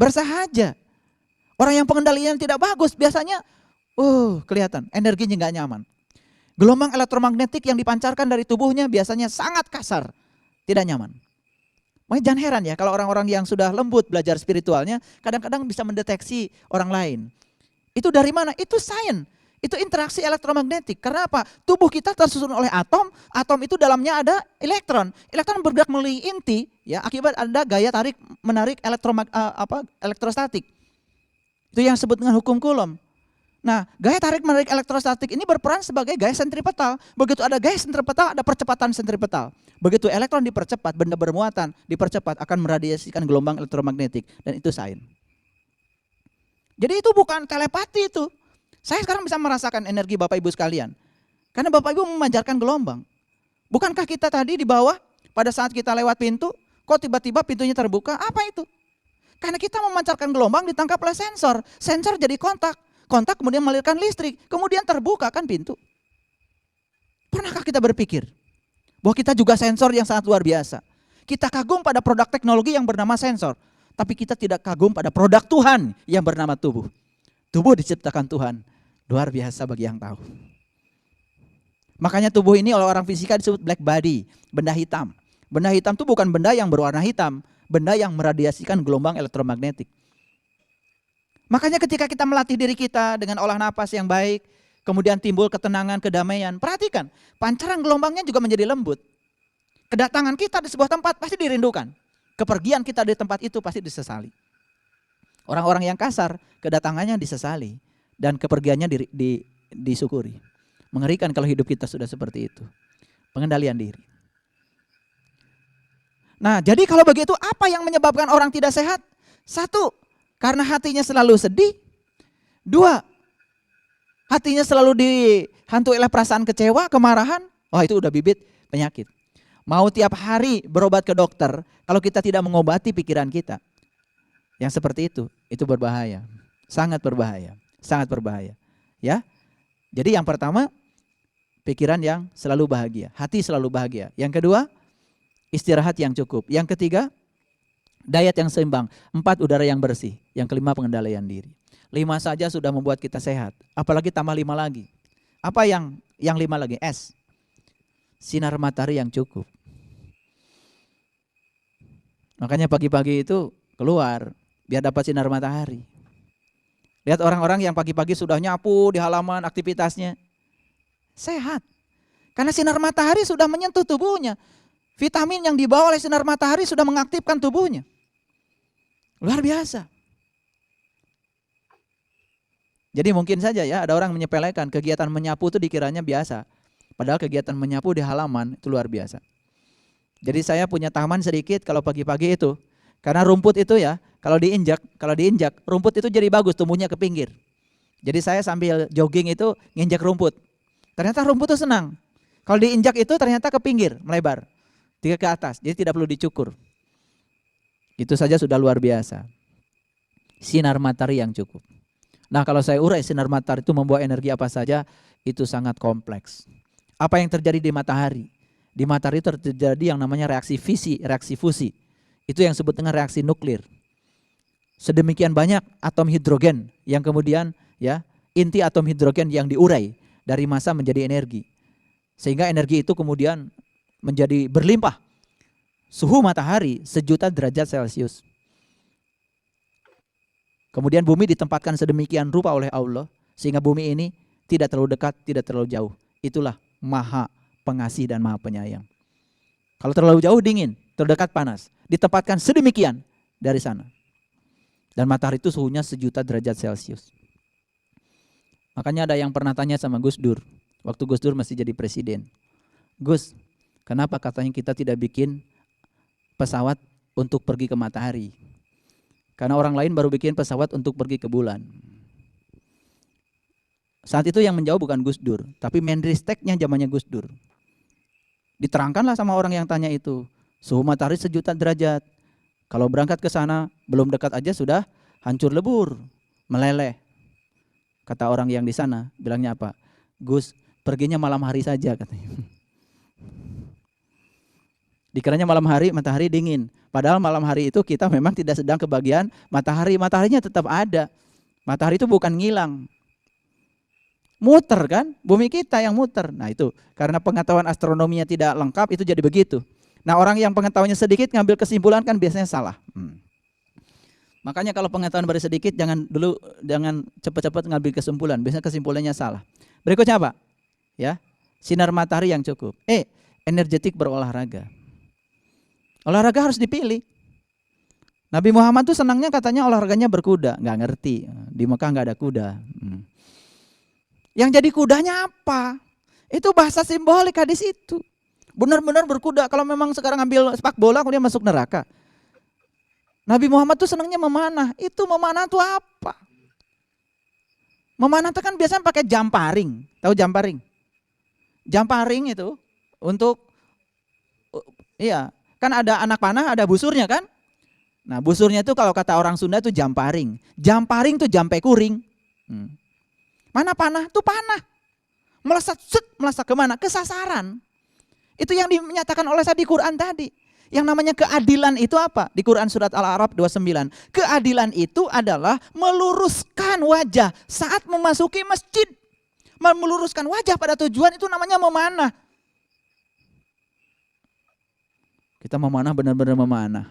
bersahaja. Orang yang pengendalian tidak bagus biasanya kelihatan energinya nggak nyaman. Gelombang elektromagnetik yang dipancarkan dari tubuhnya biasanya sangat kasar, tidak nyaman. Makanya jangan heran ya kalau orang-orang yang sudah lembut belajar spiritualnya kadang-kadang bisa mendeteksi orang lain. Itu dari mana? Itu sains. Itu interaksi elektromagnetik. Karena apa? Tubuh kita tersusun oleh atom. Atom itu dalamnya ada elektron. Elektron bergerak melalui inti ya akibat ada gaya tarik menarik elektrostatik. Itu yang disebut dengan hukum Coulomb. Nah, gaya tarik menarik elektrostatik ini berperan sebagai gaya sentripetal. Begitu ada gaya sentripetal, ada percepatan sentripetal. Begitu elektron dipercepat, benda bermuatan dipercepat akan meradiasikan gelombang elektromagnetik. Dan itu sains. Jadi itu bukan telepati itu. Saya sekarang bisa merasakan energi Bapak Ibu sekalian. Karena Bapak Ibu memancarkan gelombang. Bukankah kita tadi di bawah pada saat kita lewat pintu, kok tiba-tiba pintunya terbuka? Apa itu? Karena kita memancarkan gelombang ditangkap oleh sensor. Sensor jadi kontak. Kontak kemudian mengalirkan listrik. Kemudian terbuka kan pintu. Pernahkah kita berpikir bahwa kita juga sensor yang sangat luar biasa? Kita kagum pada produk teknologi yang bernama sensor. Tapi kita tidak kagum pada produk Tuhan yang bernama tubuh. Tubuh diciptakan Tuhan. Luar biasa bagi yang tahu. Makanya tubuh ini oleh orang fisika disebut black body. Benda hitam. Benda hitam itu bukan benda yang berwarna hitam. Benda yang meradiasikan gelombang elektromagnetik. Makanya ketika kita melatih diri kita dengan olah napas yang baik, kemudian timbul ketenangan, kedamaian. Perhatikan, pancaran gelombangnya juga menjadi lembut. Kedatangan kita di sebuah tempat pasti dirindukan. Kepergian kita di tempat itu pasti disesali. Orang-orang yang kasar, kedatangannya disesali. Dan kepergiannya disyukuri. Mengerikan kalau hidup kita sudah seperti itu. Pengendalian diri. Nah, jadi kalau begitu apa yang menyebabkan orang tidak sehat? Satu, karena hatinya selalu sedih. Dua, hatinya selalu dihantui oleh perasaan kecewa, kemarahan. Wah, itu udah bibit penyakit. Mau tiap hari berobat ke dokter, kalau kita tidak mengobati pikiran kita. Yang seperti itu berbahaya. Sangat berbahaya. Sangat berbahaya. Ya. Jadi yang pertama, pikiran yang selalu bahagia. Hati selalu bahagia. Yang kedua, istirahat yang cukup. Yang ketiga, diet yang seimbang. 4, udara yang bersih. Yang kelima, pengendalian diri. 5 saja sudah membuat kita sehat. Apalagi tambah 5 lagi. Apa yang 5 lagi? S. Sinar matahari yang cukup. Makanya pagi-pagi itu keluar biar dapat sinar matahari. Lihat orang-orang yang pagi-pagi sudah nyapu di halaman aktivitasnya. Sehat. Karena sinar matahari sudah menyentuh tubuhnya. Vitamin yang dibawa oleh sinar matahari sudah mengaktifkan tubuhnya. Luar biasa. Jadi mungkin saja ya ada orang menyepelekan kegiatan menyapu itu dikiranya biasa. Padahal kegiatan menyapu di halaman itu luar biasa. Jadi saya punya taman sedikit kalau pagi-pagi itu. Karena rumput itu ya, kalau diinjak, rumput itu jadi bagus tumbuhnya ke pinggir. Jadi saya sambil jogging itu nginjak rumput. Ternyata rumput itu senang. Kalau diinjak itu ternyata ke pinggir, melebar. Tidak ke atas, jadi tidak perlu dicukur. Itu saja sudah luar biasa. Sinar matahari yang cukup. Nah kalau saya urai sinar matahari itu membawa energi apa saja, itu sangat kompleks. Apa yang terjadi di matahari? Di matahari terjadi yang namanya reaksi fisi, reaksi fusi. Itu yang disebut dengan reaksi nuklir. Sedemikian banyak atom hidrogen yang kemudian ya inti atom hidrogen yang diurai dari massa menjadi energi. Sehingga energi itu kemudian menjadi berlimpah. Suhu matahari 1.000.000 derajat Celcius. Kemudian bumi ditempatkan sedemikian rupa oleh Allah sehingga bumi ini tidak terlalu dekat, tidak terlalu jauh. Itulah Maha Pengasih dan Maha Penyayang. Kalau terlalu jauh dingin, terdekat panas. Ditempatkan sedemikian dari sana. Dan matahari itu suhunya 1.000.000 derajat Celcius. Makanya ada yang pernah tanya sama Gus Dur. Waktu Gus Dur masih jadi presiden. Gus, kenapa katanya kita tidak bikin pesawat untuk pergi ke matahari? Karena orang lain baru bikin pesawat untuk pergi ke bulan. Saat itu yang menjawab bukan Gus Dur, tapi Menristeknya zamannya Gus Dur. Diterangkanlah sama orang yang tanya itu. Suhu matahari 1.000.000 derajat. Kalau berangkat ke sana, belum dekat aja sudah hancur lebur, meleleh. Kata orang yang di sana, bilangnya apa? Gus, perginya malam hari saja katanya. Dikiranya malam hari matahari dingin. Padahal malam hari itu kita memang tidak sedang kebagian matahari. Mataharinya tetap ada. Matahari itu bukan ngilang. Muter kan? Bumi kita yang muter. Nah itu, karena pengetahuan astronominya tidak lengkap, itu jadi begitu. Nah orang yang pengetahuannya sedikit ngambil kesimpulan kan biasanya salah. Makanya kalau pengetahuan baru sedikit, jangan cepat-cepat ngambil kesimpulan. Biasanya kesimpulannya salah. Berikutnya apa? Ya, sinar matahari yang cukup. Energetik berolahraga. Olahraga harus dipilih. Nabi Muhammad tuh senangnya katanya olahraganya berkuda. Nggak ngerti, di Mekah nggak ada kuda. Yang jadi kudanya apa? Itu bahasa simbolik hadis itu. Benar-benar berkuda. Kalau memang sekarang ambil sepak bola, kemudian masuk neraka. Nabi Muhammad tuh senangnya memanah. Itu memanah tuh apa? Memanah tuh kan biasanya pakai jamparing. Tahu jamparing? Jamparing itu untuk, iya, kan ada anak panah, ada busurnya kan? Nah busurnya itu kalau kata orang Sunda itu jamparing. Jamparing tuh jampe kuring. Mana panah? Tuh panah. Melesat kemana? Ke sasaran. Itu yang dinyatakan oleh saya di Quran tadi. Yang namanya keadilan itu apa? Di Quran surat Al-A'raf 29. Keadilan itu adalah meluruskan wajah saat memasuki masjid. Meluruskan wajah pada tujuan itu namanya memanah. Kita memanah benar-benar memanah.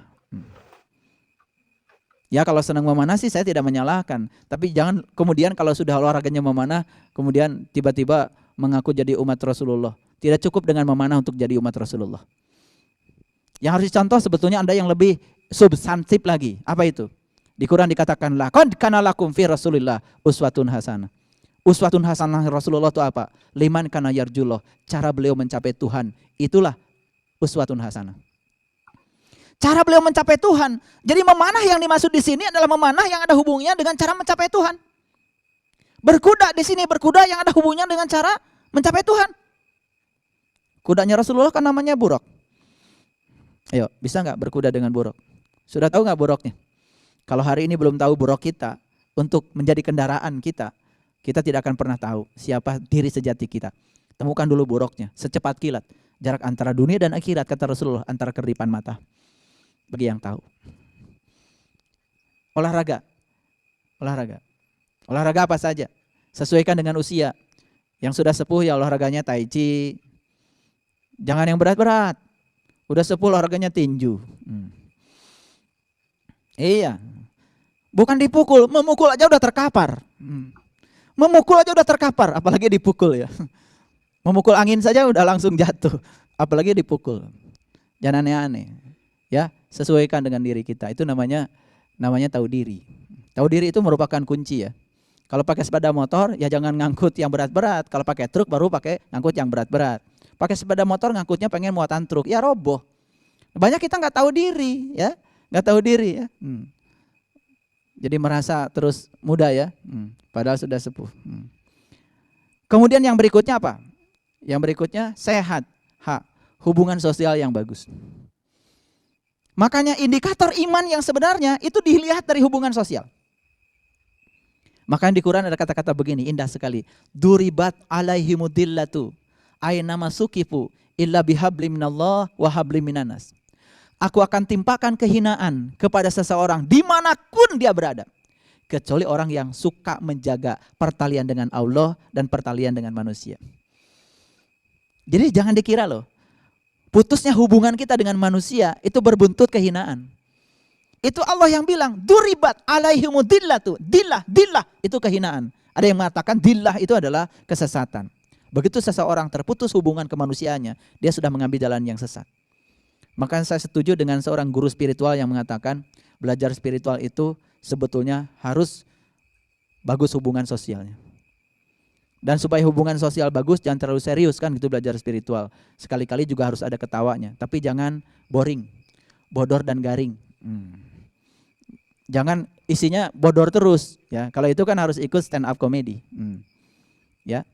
Ya kalau senang memanah sih saya tidak menyalahkan. Tapi jangan kemudian kalau sudah olahraganya memanah, kemudian tiba-tiba mengaku jadi umat Rasulullah. Tidak cukup dengan memanah untuk jadi umat Rasulullah. Yang harus dicontoh sebetulnya Anda yang lebih substantif lagi. Apa itu? Di Quran dikatakan, laqad kana lakum fi Rasulillah uswatun hasanah. Uswatun hasanah Rasulullah itu apa? Liman kana yarjullah. Cara beliau mencapai Tuhan. Itulah uswatun hasanah. Cara beliau mencapai Tuhan. Jadi memanah yang dimaksud di sini adalah memanah yang ada hubungannya dengan cara mencapai Tuhan. Berkuda di sini, berkuda yang ada hubungannya dengan cara mencapai Tuhan. Kudanya Rasulullah kan namanya buruk. Ayo, bisa nggak berkuda dengan buruk? Sudah tahu nggak buruknya? Kalau hari ini belum tahu buruk kita, untuk menjadi kendaraan kita, kita tidak akan pernah tahu siapa diri sejati kita. Temukan dulu buruknya, secepat kilat. Jarak antara dunia dan akhirat, kata Rasulullah, antara kedipan mata. Bagi yang tahu. Olahraga. Olahraga apa saja? Sesuaikan dengan usia. Yang sudah sepuh ya olahraganya tai chi. Jangan yang berat-berat. Udah sepuh olahraganya tinju. Iya. Bukan dipukul, memukul aja udah terkapar. Memukul aja udah terkapar, apalagi dipukul ya. Memukul angin saja udah langsung jatuh, apalagi dipukul. Jangan aneh-aneh. Ya, sesuaikan dengan diri kita. Itu namanya tahu diri. Tahu diri itu merupakan kunci ya. Kalau pakai sepeda motor ya jangan ngangkut yang berat-berat. Kalau pakai truk baru pakai ngangkut yang berat-berat. Pakai sepeda motor ngangkutnya pengen muatan truk, ya roboh. Banyak kita nggak tahu diri ya, nggak tahu diri ya. Jadi merasa terus muda ya, padahal sudah sepuh. Kemudian yang berikutnya apa? Yang berikutnya sehat, hubungan sosial yang bagus. Makanya indikator iman yang sebenarnya itu dilihat dari hubungan sosial. Makanya di Quran ada kata-kata begini, indah sekali. Duribat alaihimudillatu aynama sukifu illa bihablim minallah wa hablim minanas. Aku akan timpakan kehinaan kepada seseorang dimanapun dia berada. Kecuali orang yang suka menjaga pertalian dengan Allah dan pertalian dengan manusia. Jadi jangan dikira loh, putusnya hubungan kita dengan manusia itu berbuntut kehinaan. Itu Allah yang bilang, duribat alaihimudillatu, dillah itu kehinaan. Ada yang mengatakan dillah itu adalah kesesatan. Begitu seseorang terputus hubungan kemanusiaannya, dia sudah mengambil jalan yang sesat. Maka saya setuju dengan seorang guru spiritual yang mengatakan belajar spiritual itu sebetulnya harus bagus hubungan sosialnya. Dan supaya hubungan sosial bagus jangan terlalu serius kan gitu belajar spiritual. Sekali-kali juga harus ada ketawanya, tapi jangan boring, bodor dan garing. Jangan isinya bodor terus ya. Kalau itu kan harus ikut stand up comedy. Ya.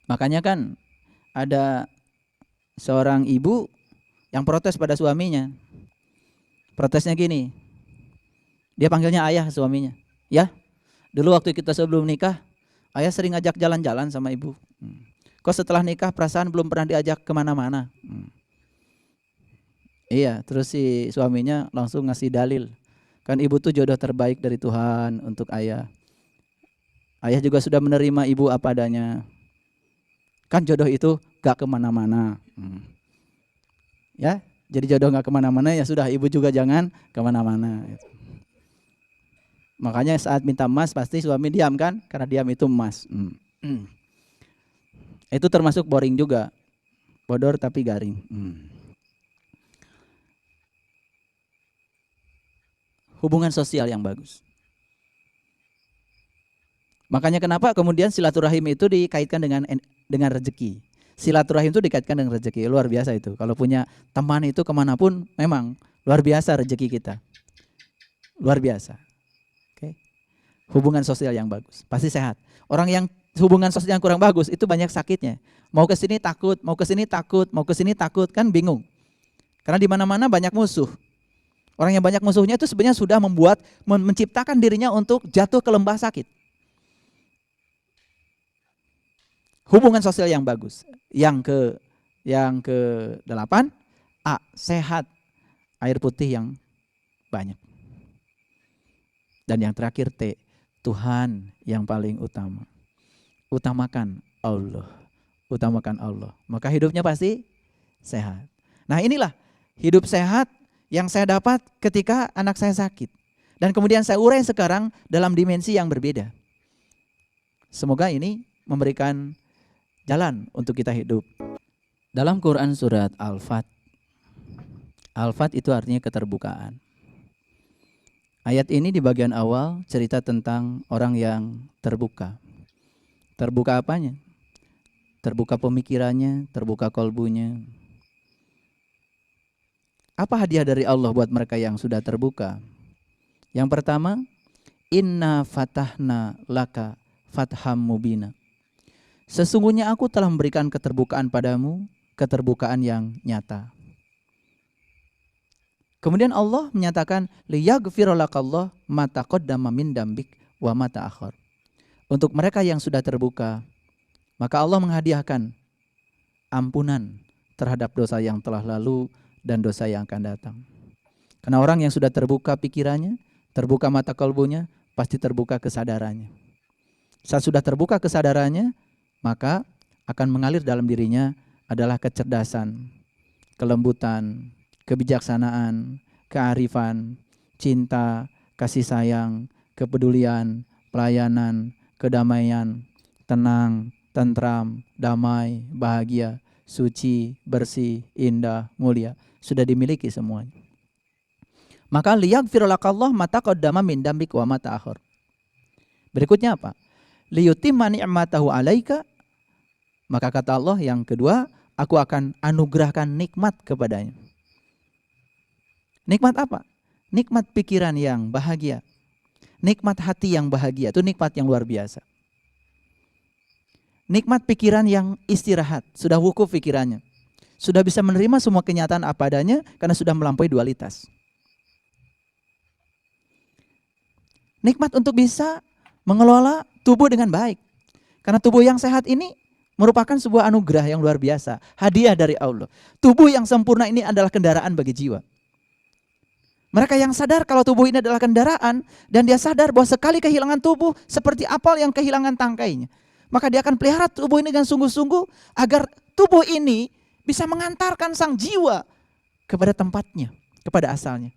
Makanya kan ada seorang ibu yang protes pada suaminya. Protesnya gini. Dia panggilnya ayah suaminya. Ya, dulu waktu kita sebelum nikah, ayah sering ngajak jalan-jalan sama ibu. Kok setelah nikah perasaan belum pernah diajak kemana-mana. Iya, terus si suaminya langsung ngasih dalil. Kan ibu tuh jodoh terbaik dari Tuhan untuk ayah. Ayah juga sudah menerima ibu apa adanya. Kan jodoh itu gak kemana-mana. Ya, jadi jodoh gak kemana-mana, ya sudah, ibu juga jangan kemana-mana. Makanya saat minta emas pasti suami diam kan, karena diam itu emas. Itu termasuk boring juga, bodor tapi garing. Hubungan sosial yang bagus. Makanya kenapa kemudian silaturahim itu dikaitkan dengan rezeki. Silaturahim itu dikaitkan dengan rezeki, luar biasa itu. Kalau punya teman itu kemanapun memang luar biasa rezeki kita. Luar biasa. Oke. Hubungan sosial yang bagus, pasti sehat. Orang yang hubungan sosial yang kurang bagus itu banyak sakitnya. Mau ke sini takut, mau ke sini takut, mau ke sini takut, kan bingung. Karena di mana-mana banyak musuh. Orang yang banyak musuhnya itu sebenarnya sudah menciptakan dirinya untuk jatuh ke lembah sakit. Hubungan sosial yang bagus. Yang ke-8, A, sehat, air putih yang banyak. Dan yang terakhir T, Tuhan yang paling utama. Utamakan Allah. Utamakan Allah. Maka hidupnya pasti sehat. Nah, inilah hidup sehat yang saya dapat ketika anak saya sakit. Dan kemudian saya urai sekarang dalam dimensi yang berbeda. Semoga ini memberikan jalan untuk kita hidup. Dalam Quran surat Al-Fat. Al-Fat itu artinya keterbukaan. Ayat ini di bagian awal cerita tentang orang yang terbuka. Terbuka apanya? Terbuka pemikirannya, terbuka kolbunya. Apa hadiah dari Allah buat mereka yang sudah terbuka? Yang pertama, inna fatahna laka fatham mubina. Sesungguhnya aku telah memberikan keterbukaan padamu, keterbukaan yang nyata. Kemudian Allah menyatakan liyaghfiralakallah ma taqaddama min dambik wa ma ta'akhkhar. Untuk mereka yang sudah terbuka, maka Allah menghadiahkan ampunan terhadap dosa yang telah lalu dan dosa yang akan datang. Karena orang yang sudah terbuka pikirannya, terbuka mata kalbunya, pasti terbuka kesadarannya. Saat sudah terbuka kesadarannya, maka akan mengalir dalam dirinya adalah kecerdasan, kelembutan, kebijaksanaan, kearifan, cinta, kasih sayang, kepedulian, pelayanan, kedamaian, tenang, tentram, damai, bahagia, suci, bersih, indah, mulia. Sudah dimiliki semuanya. Maka liyaghfiralakallah ma taqaddama min dambik wa ma ta'akhkhar. Berikutnya apa? Liyutimma ni'matahu 'alaika. Maka kata Allah yang kedua, aku akan anugerahkan nikmat kepadanya. Nikmat apa? Nikmat pikiran yang bahagia. Nikmat hati yang bahagia, itu nikmat yang luar biasa. Nikmat pikiran yang istirahat, sudah wukuf pikirannya. Sudah bisa menerima semua kenyataan apa adanya karena sudah melampaui dualitas. Nikmat untuk bisa mengelola tubuh dengan baik. Karena tubuh yang sehat ini merupakan sebuah anugerah yang luar biasa, hadiah dari Allah. Tubuh yang sempurna ini adalah kendaraan bagi jiwa. Mereka yang sadar kalau tubuh ini adalah kendaraan dan dia sadar bahwa sekali kehilangan tubuh seperti apel yang kehilangan tangkainya. Maka dia akan pelihara tubuh ini dengan sungguh-sungguh agar tubuh ini bisa mengantarkan sang jiwa kepada tempatnya, kepada asalnya.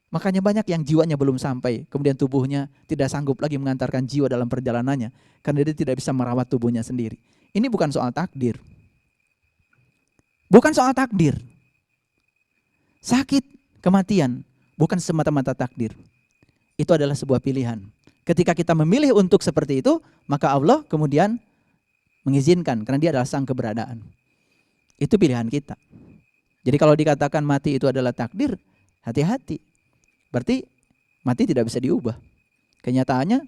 Makanya banyak yang jiwanya belum sampai, kemudian tubuhnya tidak sanggup lagi mengantarkan jiwa dalam perjalanannya karena dia tidak bisa merawat tubuhnya sendiri. Ini bukan soal takdir. Bukan soal takdir. Sakit, kematian, bukan semata-mata takdir. Itu adalah sebuah pilihan. Ketika kita memilih untuk seperti itu, maka Allah kemudian mengizinkan karena dia adalah sang keberadaan. Itu pilihan kita. Jadi kalau dikatakan mati itu adalah takdir, hati-hati. Berarti mati tidak bisa diubah. Kenyataannya,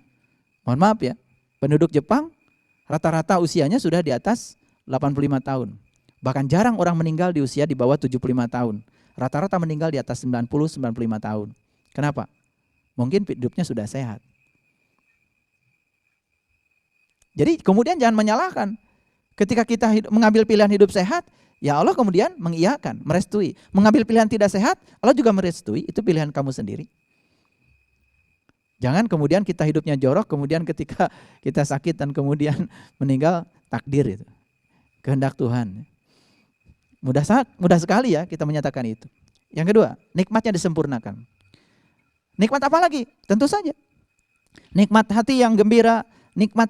mohon maaf ya, penduduk Jepang rata-rata usianya sudah di atas 85 tahun. Bahkan jarang orang meninggal di usia di bawah 75 tahun. Rata-rata meninggal di atas 90-95 tahun. Kenapa? Mungkin hidupnya sudah sehat. Jadi kemudian jangan menyalahkan. Ketika kita mengambil pilihan hidup sehat, ya Allah kemudian mengiyakan, merestui. Mengambil pilihan tidak sehat, Allah juga merestui, itu pilihan kamu sendiri. Jangan kemudian kita hidupnya jorok, kemudian ketika kita sakit dan kemudian meninggal, takdir itu. Kehendak Tuhan. Mudah sekali ya kita menyatakan itu. Yang kedua, nikmatnya disempurnakan. Nikmat apa lagi? Tentu saja. Nikmat hati yang gembira, nikmat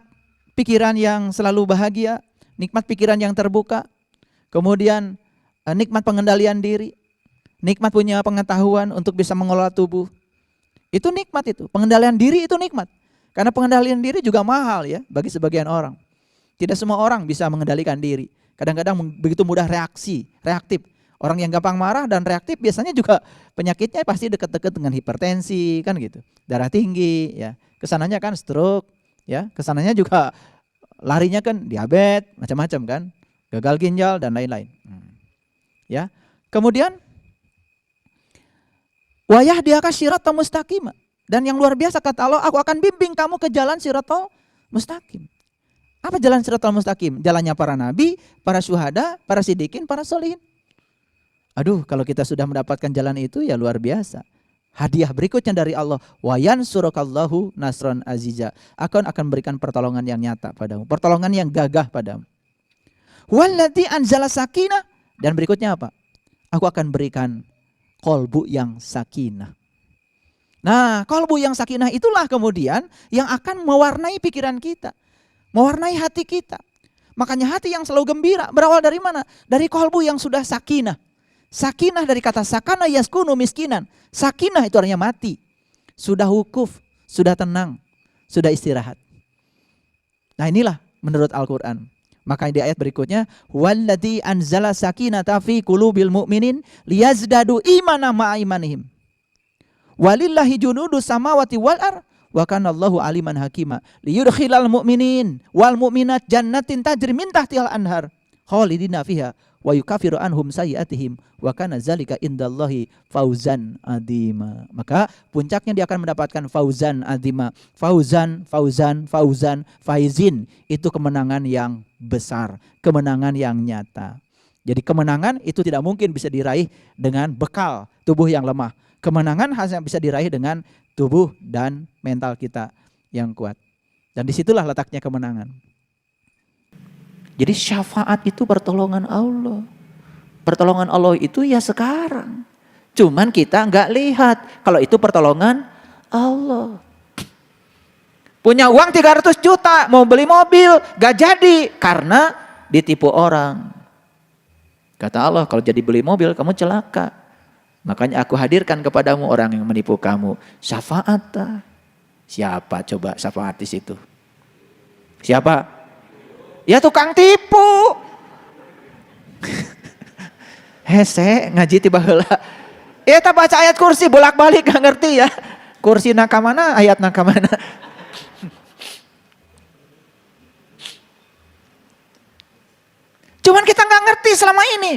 pikiran yang selalu bahagia, nikmat pikiran yang terbuka, kemudian nikmat pengendalian diri, nikmat punya pengetahuan untuk bisa mengelola tubuh. Itu nikmat itu, pengendalian diri itu nikmat. Karena pengendalian diri juga mahal ya bagi sebagian orang. Tidak semua orang bisa mengendalikan diri. Kadang-kadang begitu mudah reaktif. Orang yang gampang marah dan reaktif biasanya juga penyakitnya pasti dekat-dekat dengan hipertensi kan gitu. Darah tinggi ya. Kesananya kan stroke ya. Kesananya juga larinya kan diabetes, macam-macam kan. Gagal ginjal dan lain-lain. Ya. Kemudian wa yahdiyaka siratan mustaqim. Dan yang luar biasa kata Allah, aku akan bimbing kamu ke jalan siratal mustaqim. Apa jalan siratal mustaqim? Jalannya para nabi, para syuhada, para siddiqin, para sholihin. Aduh, kalau kita sudah mendapatkan jalan itu ya luar biasa. Hadiah berikutnya dari Allah, wa yansurukallahu nasran aziza. Akan berikan pertolongan yang nyata padamu, pertolongan yang gagah padamu. Walladzi anzala sakinah, dan berikutnya apa? Aku akan berikan qalbu yang sakinah. Nah, qalbu yang sakinah itulah kemudian yang akan mewarnai pikiran kita, mewarnai hati kita. Makanya hati yang selalu gembira berawal dari mana? Dari qalbu yang sudah sakinah. Sakinah dari kata sakana yaskunu miskinan. Sakinah itu artinya mati. Sudah wukuf, sudah tenang, sudah istirahat. Nah inilah menurut Al-Quran. Maka di ayat berikutnya, walladzi anzala sakinata fi qulubil mu'minin liyazdadu imana ma'a imanihim. Walillahi junudus samawati wal ar wa kana Allahu aliman hakima. Liyudkhilal mu'minin wal mu'minat jannatin tajri min tahtihal anhar khalidina fiha wa yukaffiru anhum sayyi'atihim wa kana zalika indallahi fauzan adzima. Maka puncaknya dia akan mendapatkan fauzan adzima. Faizin itu kemenangan yang besar, kemenangan yang nyata. Jadi kemenangan itu tidak mungkin bisa diraih dengan bekal tubuh yang lemah. Kemenangan hanya bisa diraih dengan tubuh dan mental kita yang kuat. Dan disitulah letaknya kemenangan. Jadi syafaat itu pertolongan Allah. Pertolongan Allah itu ya sekarang. Cuman kita nggak lihat kalau itu pertolongan Allah. Punya uang 300 juta, mau beli mobil, gak jadi karena ditipu orang. Kata Allah, kalau jadi beli mobil kamu celaka. Makanya aku hadirkan kepadamu orang yang menipu kamu. Syafaat. Siapa coba syafaat di situ? Siapa? Ya tukang tipu. Hese ngaji tiba heula. Eta baca ayat kursi bolak-balik gak ngerti ya. Kursi nakamana, ayat nakamana. Cuman kita gak ngerti selama ini.